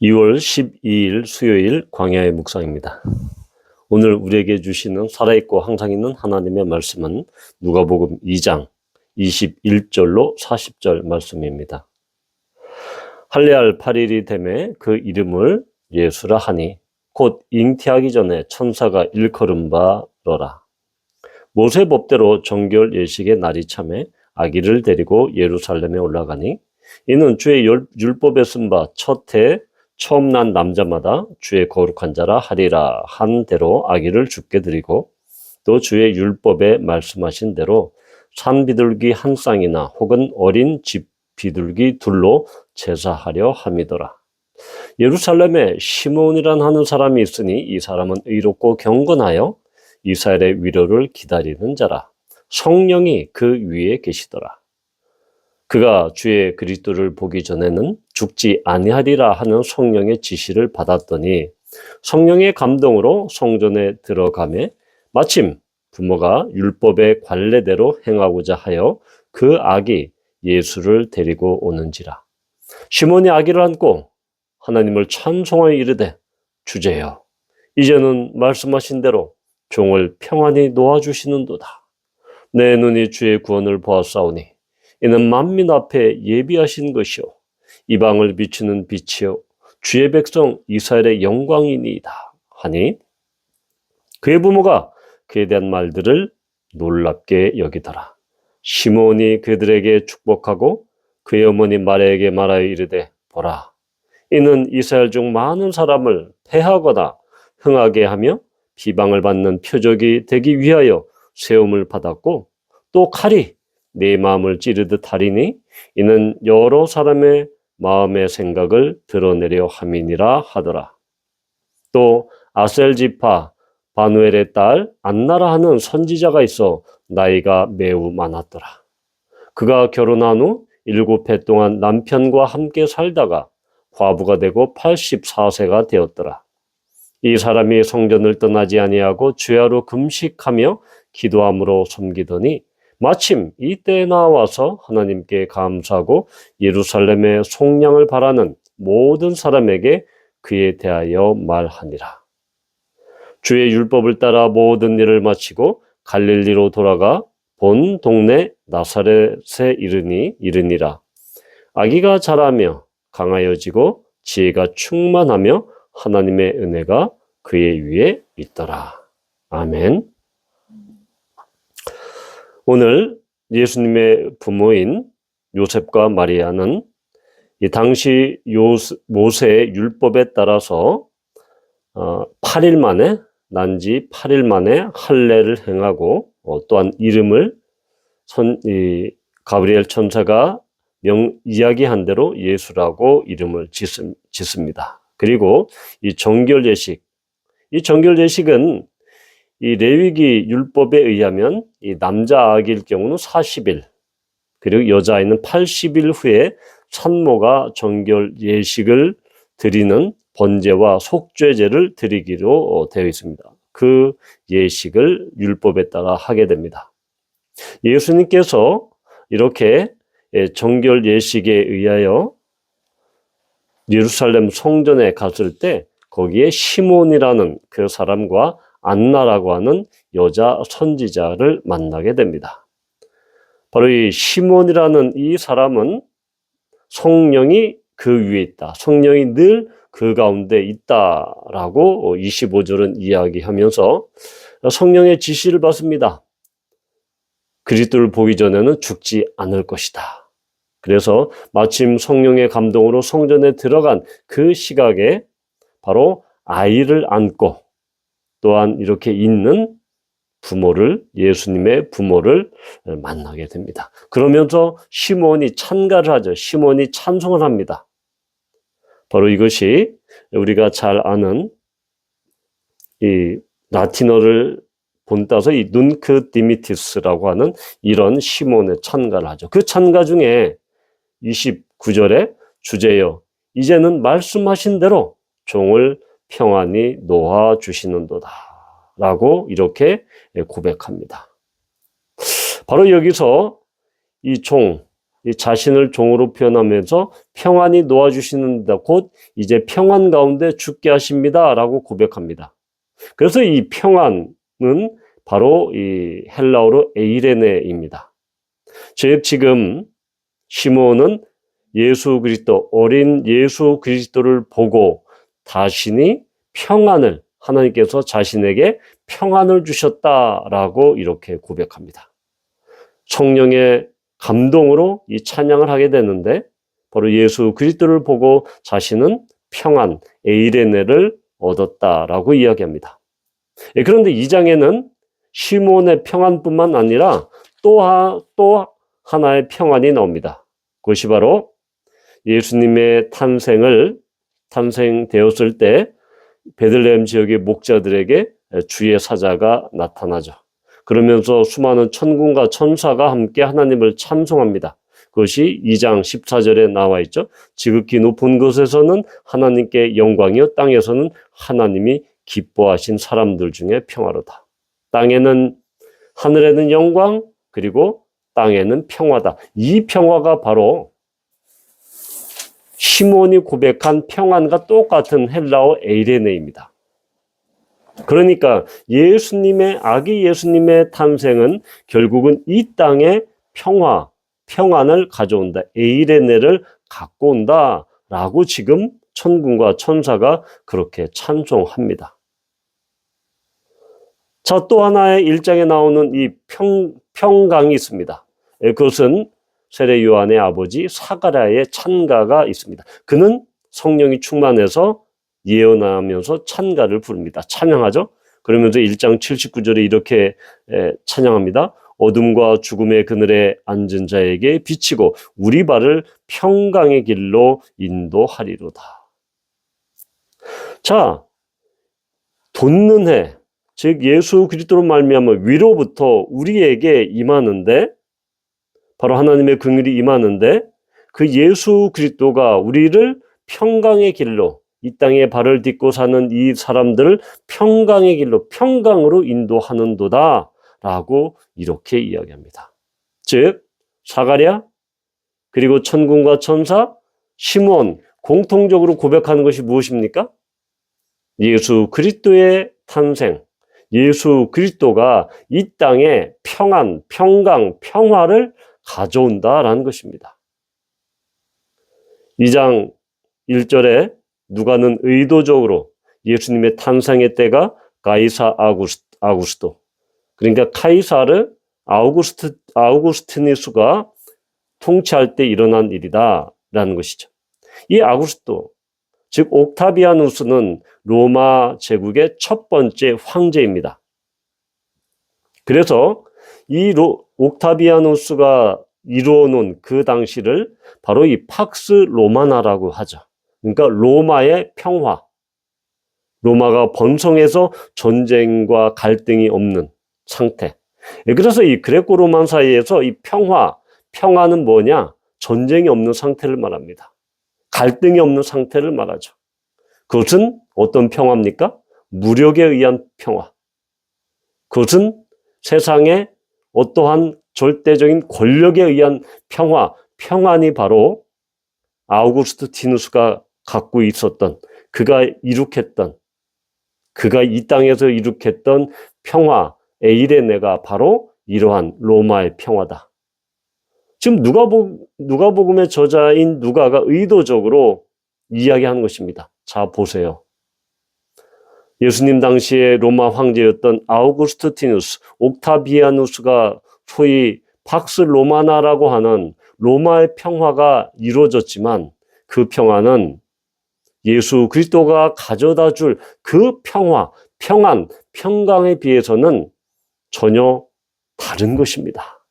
2월 12일 수요일 광야의 묵상입니다. 오늘 우리에게 주시는 살아있고 항상 있는 하나님의 말씀은 누가복음 2장 21절로 40절 말씀입니다. 할례할 8일이 되매 그 이름을 예수라 하니 곧 잉태하기 전에 천사가 일컬은 바로라. 모세 법대로 정결 예식의 날이 참에 아기를 데리고 예루살렘에 올라가니 이는 주의 율법에 쓴 바 첫 해 처음 난 남자마다 주의 거룩한 자라 하리라 한 대로 아기를 주께 드리고 또 주의 율법에 말씀하신 대로 산 비둘기 한 쌍이나 혹은 어린 집 비둘기 둘로 제사하려 함이더라. 예루살렘에 시므온이란 하는 사람이 있으니 이 사람은 의롭고 경건하여 이스라엘의 위로를 기다리는 자라. 성령이 그 위에 계시더라. 그가 주의 그리스도를 보기 전에는 죽지 아니하리라 하는 성령의 지시를 받았더니 성령의 감동으로 성전에 들어가매 마침 부모가 율법의 관례대로 행하고자 하여 그 아기 예수를 데리고 오는지라. 시몬이 아기를 안고 하나님을 찬송하여 이르되 주제여 이제는 말씀하신 대로 종을 평안히 놓아주시는도다. 내 눈이 주의 구원을 보았사오니 이는 만민 앞에 예비하신 것이요 이방을 비추는 빛이요 주의 백성 이스라엘의 영광이니이다 하니 그의 부모가 그에 대한 말들을 놀랍게 여기더라. 시므온이 그들에게 축복하고 그의 어머니 마리아에게 말하여 이르되 보라 이는 이스라엘 중 많은 사람을 패하거나 흥하게 하며 비방을 받는 표적이 되기 위하여 세움을 받았고 또 칼이 네 마음을 찌르듯 하리니 이는 여러 사람의 마음의 생각을 드러내려 함이니라 하더라. 또 아셀 지파 바누엘의 딸 안나라 하는 선지자가 있어 나이가 매우 많았더라. 그가 결혼한 후 7해 동안 남편과 함께 살다가 과부가 되고 84세가 되었더라. 이 사람이 성전을 떠나지 아니하고 주야로 금식하며 기도함으로 섬기더니 마침 이때에 나와서 하나님께 감사하고 예루살렘의 속량을 바라는 모든 사람에게 그에 대하여 말하니라. 주의 율법을 따라 모든 일을 마치고 갈릴리로 돌아가 본 동네 나사렛에 이르니라. 아기가 자라며 강하여지고 지혜가 충만하며 하나님의 은혜가 그의 위에 있더라. 아멘. 오늘 예수님의 부모인 요셉과 마리아는 이 당시 모세의 율법에 따라서 8일 만에 난지 8일 만에 할례를 행하고 또한 이름을 가브리엘 천사가 이야기한 대로 예수라고 이름을 짓습니다. 그리고 이 정결 예식은 이 레위기 율법에 의하면 이 남자 아기일 경우는 40일 그리고 여자아이는 80일 후에 산모가 정결 예식을 드리는 번제와 속죄제를 드리기로 되어 있습니다. 그 예식을 율법에 따라 하게 됩니다. 예수님께서 이렇게 정결 예식에 의하여 예루살렘 성전에 갔을 때 거기에 시몬이라는 그 사람과 안나라고 하는 여자 선지자를 만나게 됩니다. 바로 이 시몬이라는 이 사람은 성령이 그 위에 있다. 성령이 늘 그 가운데 있다라고 25절은 이야기하면서 성령의 지시를 받습니다. 그리스도를 보기 전에는 죽지 않을 것이다. 그래서 마침 성령의 감동으로 성전에 들어간 그 시각에 바로 아이를 안고 또한 이렇게 있는 예수님의 부모를 만나게 됩니다. 그러면서 시몬이 찬가를 하죠. 시몬이 찬송을 합니다. 바로 이것이 우리가 잘 아는 이 라틴어를 본따서 이 눈크 디미티스라고 하는 이런 시몬의 찬가를 하죠. 그 찬가 중에 29절에 주제여 이제는 말씀하신 대로 종을 평안히 놓아주시는도다 라고 이렇게 고백합니다. 바로 여기서 이 종, 이 자신을 종으로 표현하면서 평안히 놓아주시는다. 곧 이제 평안 가운데 죽게 하십니다. 라고 고백합니다. 그래서 이 평안은 바로 이 헬라어로 에이레네입니다. 즉 지금 시므온은 예수 그리스도, 어린 예수 그리스도를 보고 자신이 평안을, 하나님께서 자신에게 평안을 주셨다라고 이렇게 고백합니다. 성령의 감동으로 이 찬양을 하게 되는데 바로 예수 그리스도를 보고 자신은 평안, 에이레네를 얻었다라고 이야기합니다. 그런데 이 장에는 시므온의 평안뿐만 아니라 또 하나의 평안이 나옵니다. 그것이 바로 예수님의 탄생되었을 때 베들레헴 지역의 목자들에게 주의 사자가 나타나죠. 그러면서 수많은 천군과 천사가 함께 하나님을 찬송합니다. 그것이 2장 14절에 나와 있죠. 지극히 높은 곳에서는 하나님께 영광이요 땅에서는 하나님이 기뻐하신 사람들 중에 평화로다. 하늘에는 영광, 그리고 땅에는 평화다. 이 평화가 바로 시므온이 고백한 평안과 똑같은 헬라어 에이레네입니다. 그러니까 아기 예수님의 탄생은 결국은 이 땅에 평안을 가져온다. 에이레네를 갖고 온다라고 지금 천군과 천사가 그렇게 찬송합니다. 자, 또 하나의 1장에 나오는 이 평강이 있습니다. 그것은 세례 요한의 아버지 사가랴의 찬가가 있습니다. 그는 성령이 충만해서 예언하면서 찬가를 부릅니다. 찬양하죠. 그러면서 1장 79절에 이렇게 찬양합니다. 어둠과 죽음의 그늘에 앉은 자에게 비치고 우리 발을 평강의 길로 인도하리로다. 자, 돋는 해, 즉 예수 그리스도로 말미암아 위로부터 우리에게 임하는데, 바로 하나님의 긍휼이 임하는데, 그 예수 그리스도가 우리를 평강의 길로, 이 땅에 발을 딛고 사는 이 사람들을 평강의 길로, 평강으로 인도하는도다 라고 이렇게 이야기합니다. 즉 사가랴, 그리고 천군과 천사, 시므온 공통적으로 고백하는 것이 무엇입니까? 예수 그리스도의 탄생, 예수 그리스도가 이 땅에 평안, 평강, 평화를 가져온다라는 것입니다. 2장 1절에 누가는 의도적으로 예수님의 탄생의 때가 가이사 아우구스토, 그러니까 카이사르 아우구스티누스가 통치할 때 일어난 일이다라는 것이죠. 이 아우구스토, 즉 옥타비아누스는 로마 제국의 첫 번째 황제입니다. 그래서 이 옥타비아누스가 이루어놓은 그 당시를 바로 이 팍스 로마나라고 하죠. 그러니까 로마의 평화, 로마가 번성해서 전쟁과 갈등이 없는 상태. 그래서 이 그레코 로만 사이에서 이 평화는 뭐냐? 전쟁이 없는 상태를 말합니다. 갈등이 없는 상태를 말하죠. 그것은 어떤 평화입니까? 무력에 의한 평화. 그것은 세상에 어떠한 절대적인 권력에 의한 평안이 바로 아우구스티누스가 갖고 있었던, 그가 이 땅에서 이룩했던 평화, 에이레네가 바로 이러한 로마의 평화다. 지금 누가복음의 저자인 누가가 의도적으로 이야기하는 것입니다. 자, 보세요. 예수님 당시에 로마 황제였던 아우구스티누스, 옥타비아누스가 소위 팍스 로마나라고 하는 로마의 평화가 이루어졌지만 그 평화는 예수 그리스도가 가져다 줄 그 평강에 비해서는 전혀 다른 것입니다.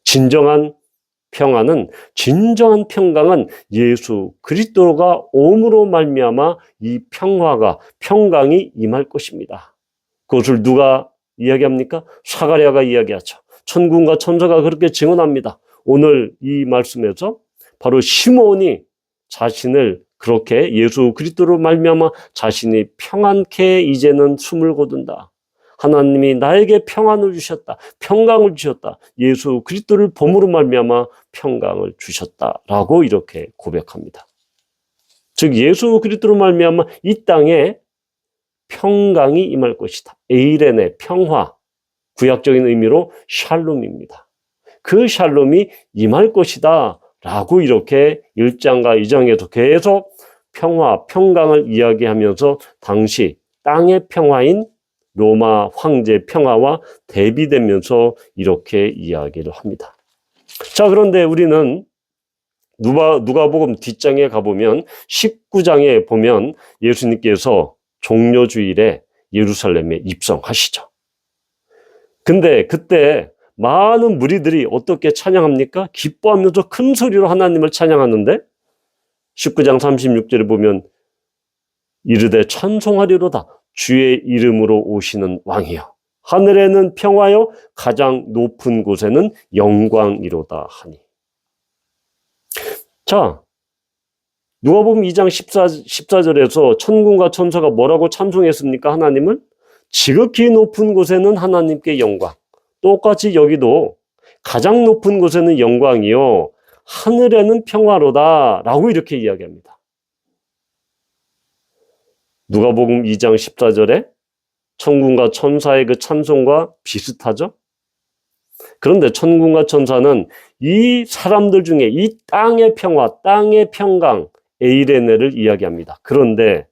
진정한 평강은 예수 그리스도가 오므로 말미암아 이 평강이 임할 것입니다. 그것을 누가 이야기합니까? 사가랴가 이야기하죠. 천군과 천사가 그렇게 증언합니다. 오늘 이 말씀에서 바로 시므온이 자신을 그렇게 예수 그리스도로 말미암아 자신이 평안케 이제는 숨을 거둔다. 하나님이 나에게 평안을 주셨다. 평강을 주셨다. 예수 그리스도를 봄으로 말미암아 평강을 주셨다라고 이렇게 고백합니다. 즉 예수 그리스도로 말미암아 이 땅에 평강이 임할 것이다. 에이레네 평화, 구약적인 의미로 샬롬입니다. 그 샬롬이 임할 것이다 라고 이렇게 1장과 2장에도 계속 평화, 평강을 이야기하면서 당시 땅의 평화인 로마 황제 평화와 대비되면서 이렇게 이야기를 합니다. 자, 그런데 우리는 누가복음 뒷장에 가보면 19장에 보면 예수님께서 종려주일에 예루살렘에 입성하시죠. 근데 그때 많은 무리들이 어떻게 찬양합니까? 기뻐하면서 큰 소리로 하나님을 찬양하는데 19장 36절에 보면 이르되 찬송하리로다 주의 이름으로 오시는 왕이여 하늘에는 평화여 가장 높은 곳에는 영광이로다 하니. 자, 누가복음 2장 14절에서 천군과 천사가 뭐라고 찬송했습니까? 하나님을 지극히 높은 곳에는 하나님께 영광. 똑같이 여기도 가장 높은 곳에는 영광이요 하늘에는 평화로다 라고 이렇게 이야기합니다. 누가복음 2장 14절에 천군과 천사의 그 찬송과 비슷하죠? 그런데 천군과 천사는 이 사람들 중에 이 땅의 평화, 땅의 평강, 에이레네를 이야기합니다. 그런데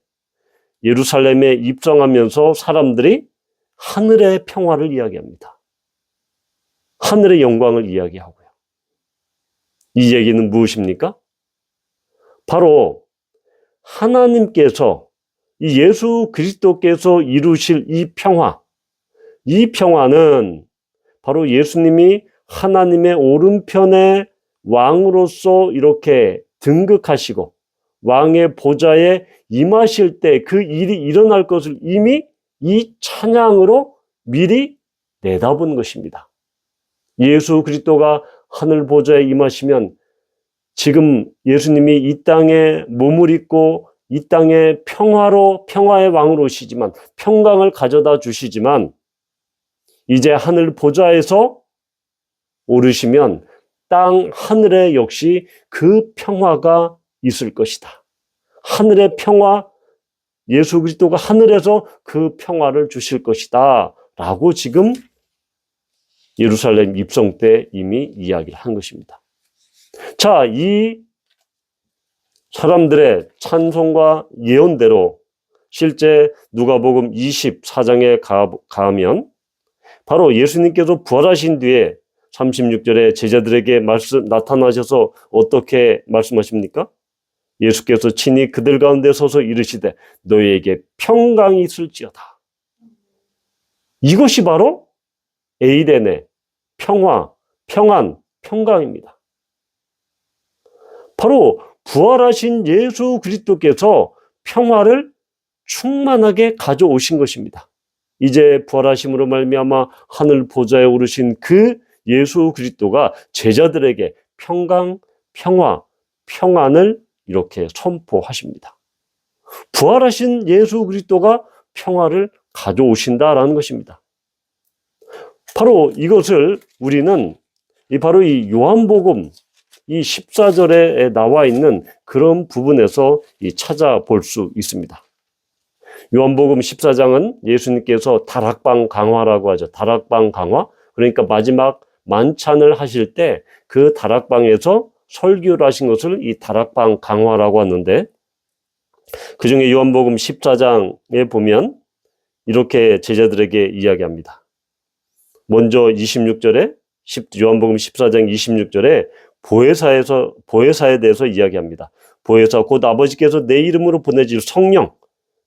예루살렘에 입성하면서 사람들이 하늘의 평화를 이야기합니다. 하늘의 영광을 이야기하고요. 이 얘기는 무엇입니까? 바로 하나님께서 이 예수 그리스도께서 이루실 이 평화는 바로 예수님이 하나님의 오른편에 왕으로서 이렇게 등극하시고 왕의 보좌에 임하실 때 그 일이 일어날 것을 이미 이 찬양으로 미리 내다본 것입니다. 예수 그리스도가 하늘 보좌에 임하시면 지금 예수님이 이 땅에 몸을 입고 이 땅에 평화의 왕으로 오시지만 평강을 가져다 주시지만 이제 하늘 보좌에서 오르시면 땅 하늘에 역시 그 평화가 있을 것이다. 하늘의 평화, 예수 그리스도가 하늘에서 그 평화를 주실 것이다 라고 지금 예루살렘 입성 때 이미 이야기를 한 것입니다. 자, 이 사람들의 찬송과 예언대로 실제 누가복음 24장에 가면 바로 예수님께서 부활하신 뒤에 36절에 제자들에게 나타나셔서 어떻게 말씀하십니까? 예수께서 친히 그들 가운데 서서 이르시되 너희에게 평강이 있을지어다. 이것이 바로 에이레네, 평화, 평안, 평강입니다. 바로 부활하신 예수 그리스도께서 평화를 충만하게 가져오신 것입니다. 이제 부활하심으로 말미암아 하늘 보좌에 오르신 그 예수 그리스도가 제자들에게 평강, 평화, 평안을 이렇게 선포하십니다. 부활하신 예수 그리스도가 평화를 가져오신다라는 것입니다. 바로 이것을 우리는 바로 이 요한복음 이 14절에 나와 있는 그런 부분에서 찾아볼 수 있습니다. 요한복음 14장은 예수님께서 다락방 강화라고 하죠. 다락방 강화. 그러니까 마지막 만찬을 하실 때 그 다락방에서 설교를 하신 것을 이 다락방 강화라고 하는데 그 중에 요한복음 14장에 보면 이렇게 제자들에게 이야기합니다. 먼저 26절에 요한복음 14장 26절에 보혜사에 대해서 이야기합니다. 보혜사 곧 아버지께서 내 이름으로 보내실 성령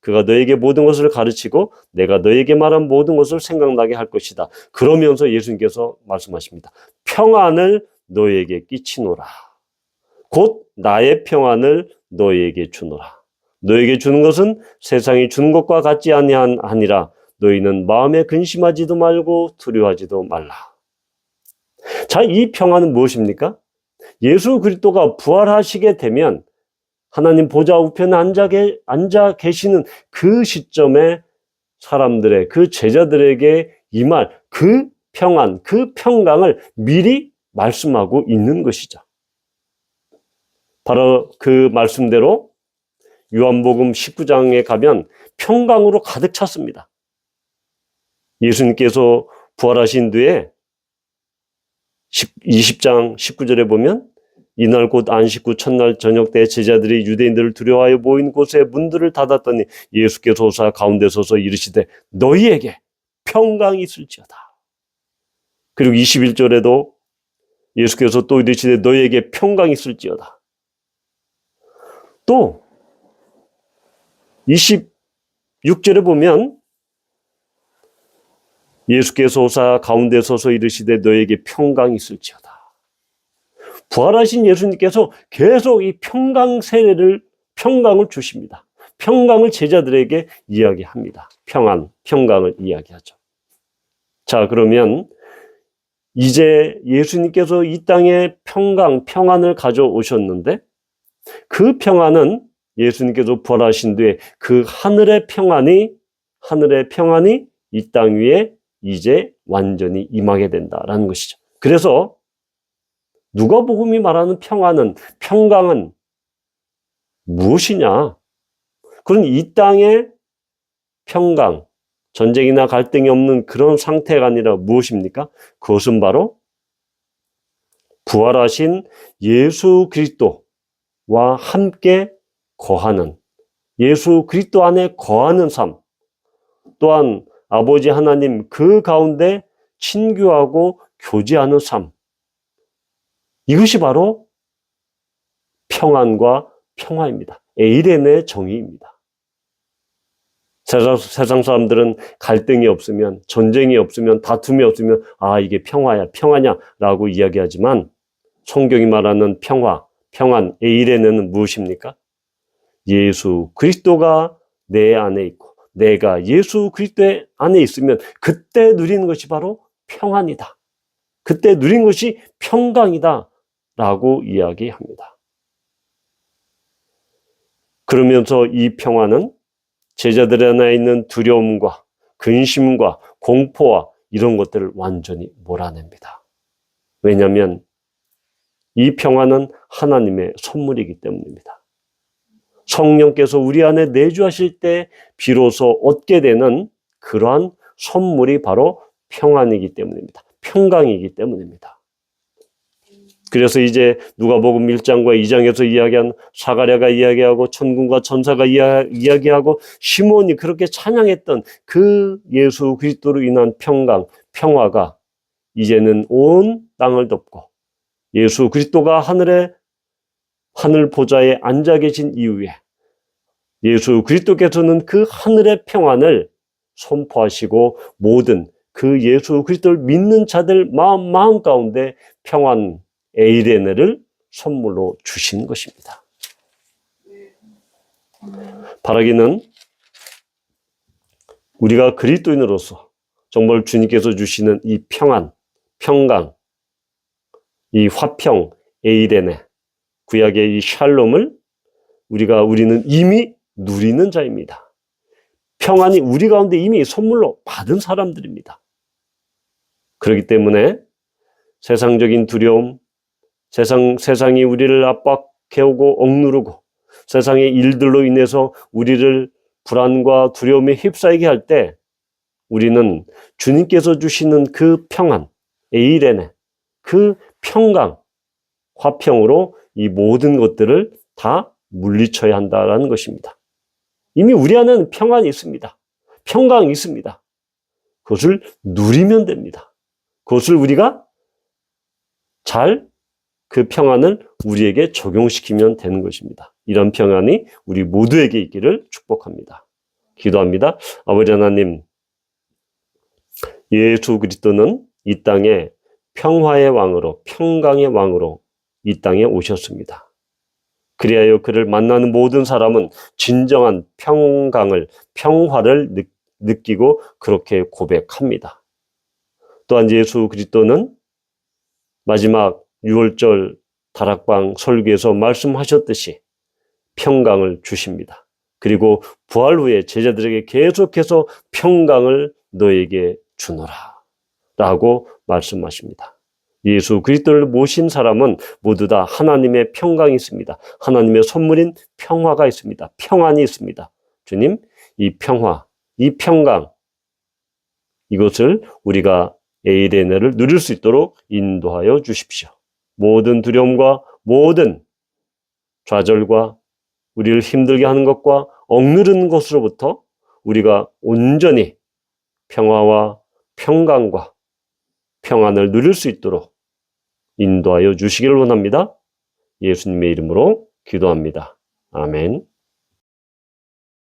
그가 너에게 모든 것을 가르치고 내가 너에게 말한 모든 것을 생각나게 할 것이다. 그러면서 예수님께서 말씀하십니다. 평안을 너에게 끼치노라. 곧 나의 평안을 너에게 주노라. 너에게 주는 것은 세상이 주는 것과 같지 아니하니라. 너희는 마음에 근심하지도 말고 두려워하지도 말라. 자, 이 평안은 무엇입니까? 예수 그리스도가 부활하시게 되면 하나님 보좌 우편에 앉아 계시는 그 시점에 사람들의, 그 제자들에게 임할 그 평안, 그 평강을 미리 말씀하고 있는 것이죠. 바로 그 말씀대로 요한복음 19장에 가면 평강으로 가득 찼습니다. 예수님께서 부활하신 뒤에 20장 19절에 보면 이날 곧 안식 후 첫날 저녁 때 제자들이 유대인들을 두려워하여 모인 곳에 문들을 닫았더니 예수께서 오사 가운데 서서 이르시되 너희에게 평강이 있을지어다. 그리고 21절에도 예수께서 또 이르시되 너희에게 평강이 있을지어다. 또 26절에 보면 예수께서 오사 가운데 서서 이르시되 너희에게 평강이 있을지어다. 부활하신 예수님께서 계속 이 평강을 주십니다. 평강을 제자들에게 이야기합니다. 평강을 이야기하죠. 자, 그러면 이제 예수님께서 이 땅에 평안을 가져오셨는데 그 평안은 예수님께서 부활하신 뒤에 그 하늘의 평안이 이 땅 위에 이제 완전히 임하게 된다라는 것이죠. 그래서 누가복음이 말하는 평강은 무엇이냐? 그런 이 땅의 평강, 전쟁이나 갈등이 없는 그런 상태가 아니라 무엇입니까? 그것은 바로 부활하신 예수 그리스도와 함께 거하는, 예수 그리스도 안에 거하는 삶, 또한 아버지 하나님 그 가운데 친교하고 교제하는 삶, 이것이 바로 평안과 평화입니다. 에이레네 정의입니다. 세상 사람들은 갈등이 없으면, 전쟁이 없으면, 다툼이 없으면 이게 평화냐라고 이야기하지만 성경이 말하는 평안, 에이레네는 무엇입니까? 예수 그리스도가 내 안에 있고 내가 예수 그리스도 안에 있으면 그때 누리는 것이 바로 평안이다. 그때 누린 것이 평강이다 라고 이야기합니다. 그러면서 이 평안은 제자들 안에 있는 두려움과 근심과 공포와 이런 것들을 완전히 몰아냅니다. 왜냐하면 이 평안은 하나님의 선물이기 때문입니다. 성령께서 우리 안에 내주하실 때 비로소 얻게 되는 그러한 선물이 바로 평안이기 때문입니다. 평강이기 때문입니다. 그래서 이제 누가복음 1장과 2장에서 이야기한 사가랴가 이야기하고 천군과 천사가 이야기하고 시몬이 그렇게 찬양했던 그 예수 그리스도로 인한 평화가 이제는 온 땅을 덮고 예수 그리스도가 하늘 보좌에 앉아 계신 이후에 예수 그리스도께서는 그 하늘의 평안을 선포하시고 모든 그 예수 그리스도를 믿는 자들 마음 가운데 평안 에이레네를 선물로 주신 것입니다. 바라기는 우리가 그리스도인으로서 정말 주님께서 주시는 이 평강, 이 화평, 에이레네, 구약의 이 샬롬을 우리는 이미 누리는 자입니다. 평안이 우리 가운데 이미 선물로 받은 사람들입니다. 그렇기 때문에 세상적인 두려움, 세상이 우리를 압박해오고 억누르고 세상의 일들로 인해서 우리를 불안과 두려움에 휩싸이게 할 때 우리는 주님께서 주시는 그 평안, 에이레네, 그 평강, 화평으로 이 모든 것들을 다 물리쳐야 한다는 것입니다. 이미 우리 안에는 평안이 있습니다. 평강이 있습니다. 그것을 누리면 됩니다. 그것을 우리가 잘 그 평안을 우리에게 적용시키면 되는 것입니다. 이런 평안이 우리 모두에게 있기를 축복합니다. 기도합니다. 아버지 하나님, 예수 그리스도는 이 땅에 평화의 왕으로, 평강의 왕으로 이 땅에 오셨습니다. 그리하여 그를 만나는 모든 사람은 진정한 평화를 느끼고 그렇게 고백합니다. 또한 예수 그리스도는 마지막 6월절 다락방 설교에서 말씀하셨듯이 평강을 주십니다. 그리고 부활 후에 제자들에게 계속해서 평강을 너에게 주노라 라고 말씀하십니다. 예수 그리스도를 모신 사람은 모두 다 하나님의 평강이 있습니다. 하나님의 선물인 평화가 있습니다. 평안이 있습니다. 주님, 이 평화, 이 평강, 이것을 우리가 에이레네를 누릴 수 있도록 인도하여 주십시오. 모든 두려움과 모든 좌절과 우리를 힘들게 하는 것과 억누르는 것으로부터 우리가 온전히 평화와 평강과 평안을 누릴 수 있도록 인도하여 주시기를 원합니다. 예수님의 이름으로 기도합니다. 아멘.